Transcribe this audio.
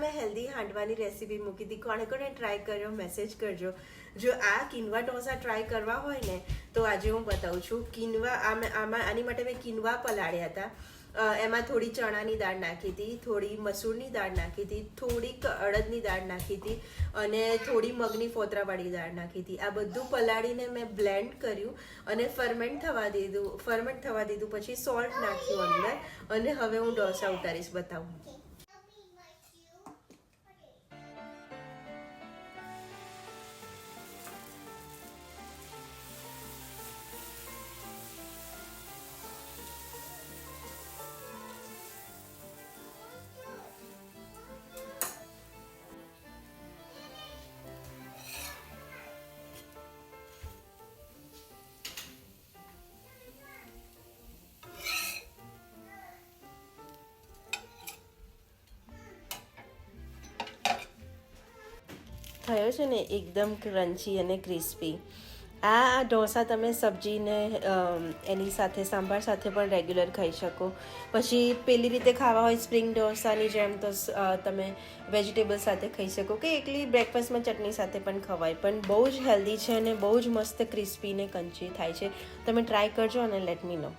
મેં healthy હાંડવાની recipe મૂકી હતી. કોણે કોણે ટ્રાય કર્યો મેસેજ કરજો. જો આ કિનવા ઢોસા ટ્રાય કરવા હોય ને તો આજે હું બતાવું છું. આની માટે મેં કિનવા પલાળ્યા હતા. એમાં થોડી ચણાની દાળ નાખી હતી, થોડી મસૂરની દાળ નાખી હતી, થોડીક અડદની દાળ નાખી હતી અને થોડી મગની ફોતરાવાળી દાળ નાખી હતી. આ બધું પલાળીને મેં બ્લેન્ડ કર્યું અને ફર્મેન્ટ થવા દીધું. પછી સોલ્ટ નાખ્યું અંદર અને હવે હું ઢોસા ઉતારીશ, બતાવું. થયો છે ને એકદમ ક્રન્ચી અને ક્રિસ્પી. આ ઢોસા તમે સબ્જીને એની સાથે સાંભાર સાથે પણ રેગ્યુલર ખાઈ શકો. પછી પેલી રીતે ખાવા હોય સ્પ્રિંગ ઢોસાની જેમ તો તમે વેજીટેબલ સાથે ખાઈ શકો કે એકલી બ્રેકફાસ્ટમાં ચટણી સાથે પણ ખવાય. પણ બહુ જ હેલ્ધી છે અને બહુ જ મસ્ત ક્રિસ્પી ને ક્રન્ચી થાય છે. તમે ટ્રાય કરજો અને લેટ મી નો.